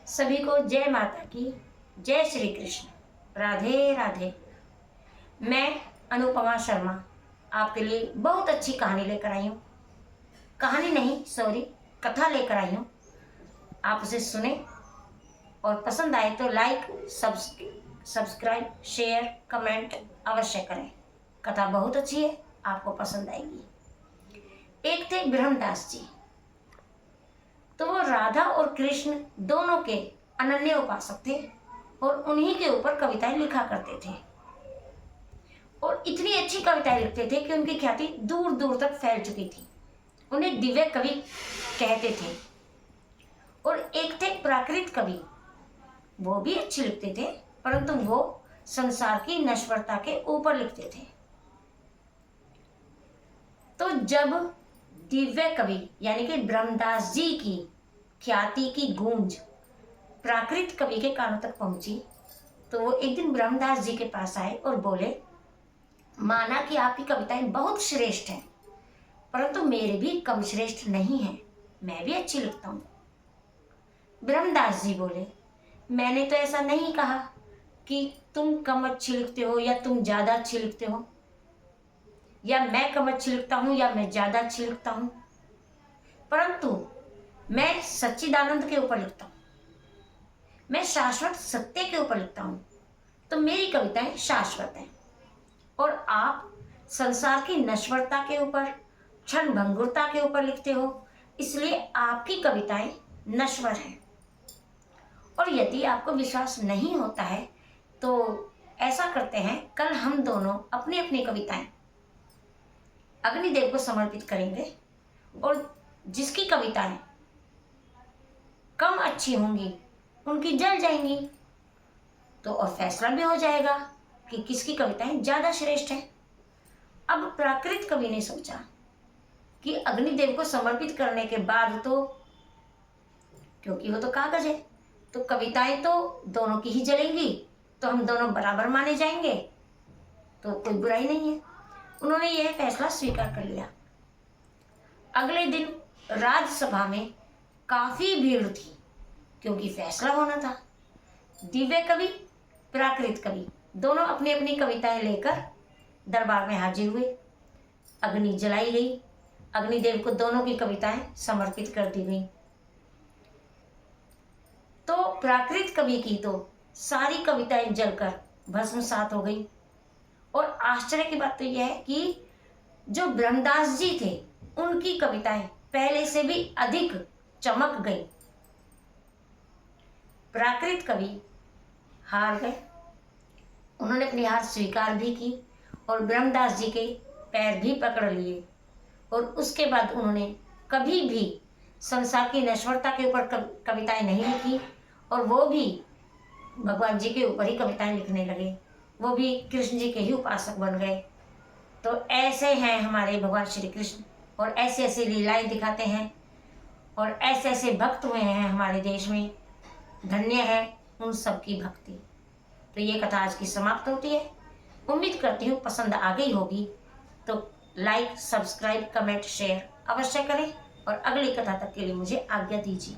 सभी को जय माता की, जय श्री कृष्ण, राधे राधे। मैं अनुपमा शर्मा आपके लिए बहुत अच्छी कहानी लेकर आई हूँ। कहानी नहीं, सॉरी, कथा लेकर आई हूँ। आप उसे सुने और पसंद आए तो लाइक, सब्सक्राइब, शेयर, कमेंट अवश्य करें। कथा बहुत अच्छी है, आपको पसंद आएगी। एक थे ब्रह्मदास जी। तो वो राधा और कृष्ण दोनों के अनन्य उपासक थे और उन्हीं के ऊपर कविताएं लिखा करते थे और इतनी अच्छी कविताएं लिखते थे कि उनकी ख्याति दूर दूर तक फैल चुकी थी। उन्हें दिव्य कवि कहते थे। और एक थे प्राकृत कवि। वो भी अच्छी लिखते थे, परंतु वो संसार की नश्वरता के ऊपर लिखते थे। तो जब दिव्य कवि यानी कि ब्रह्मदास जी की ख्याति की गूंज प्राकृत कवि के कानों तक पहुंची, तो वो एक दिन ब्रह्मदास जी के पास आए और बोले, माना कि आपकी कविताएं बहुत श्रेष्ठ हैं, परंतु मेरे भी कम श्रेष्ठ नहीं हैं, मैं भी अच्छी लिखता हूँ। ब्रह्मदास जी बोले, मैंने तो ऐसा नहीं कहा कि तुम कम अच्छी लिखते हो या तुम ज्यादा अच्छी लिखते हो, या मैं कम अच्छी लिखता हूँ या मैं ज्यादा अच्छी लिखता हूँ, परंतु मैं सच्चिदानंद के ऊपर लिखता हूँ, मैं शाश्वत सत्य के ऊपर लिखता हूँ, तो मेरी कविताएं शाश्वत हैं। और आप संसार की नश्वरता के ऊपर, क्षण भंगुरता के ऊपर लिखते हो, इसलिए आपकी कविताएं नश्वर हैं। और यदि आपको विश्वास नहीं होता है तो ऐसा करते हैं, कल हम दोनों अपनी अपनी कविताएं अग्निदेव को समर्पित करेंगे और जिसकी कविताएं कम अच्छी होंगी उनकी जल जाएंगी, तो और फैसला भी हो जाएगा कि किसकी कविताएं ज्यादा श्रेष्ठ है। अब प्राकृत कवि ने सोचा कि अग्निदेव को समर्पित करने के बाद तो, क्योंकि वो तो कागज है, तो कविताएं तो दोनों की ही जलेंगी, तो हम दोनों बराबर माने जाएंगे, तो कोई बुराई नहीं है। उन्होंने यह फैसला स्वीकार कर लिया। अगले दिन राज्यसभा में काफी भीड़ थी, क्योंकि फैसला होना था। दिव्य कवि, प्राकृत कवि दोनों अपनी अपनी कविताएं लेकर दरबार में हाजिर हुए। अग्नि जलाई गई, अग्निदेव को दोनों की कविताएं समर्पित कर दी गई। तो प्राकृत कवि की तो सारी कविताएं जलकर भस्मसात हो गई। और आश्चर्य की बात तो यह है कि जो ब्रह्मदास जी थे उनकी कविताएं पहले से भी अधिक चमक गई। प्राकृत कवि हार गए। उन्होंने अपनी हार स्वीकार भी की और ब्रह्मदास जी के पैर भी पकड़ लिए, और उसके बाद उन्होंने कभी भी संसार की नश्वरता के ऊपर कविताएं नहीं लिखी, और वो भी भगवान जी के ऊपर ही कविताएं लिखने लगे। वो भी कृष्ण जी के ही उपासक बन गए। तो ऐसे हैं हमारे भगवान श्री कृष्ण, और ऐसे ऐसे लीलाएं दिखाते हैं, और ऐसे ऐसे भक्त हुए हैं हमारे देश में। धन्य है उन सबकी भक्ति। तो ये कथा आज की समाप्त होती है। उम्मीद करती हूँ पसंद आ गई होगी, तो लाइक, सब्सक्राइब, कमेंट, शेयर अवश्य करें, और अगली कथा तक के लिए मुझे आज्ञा दीजिए।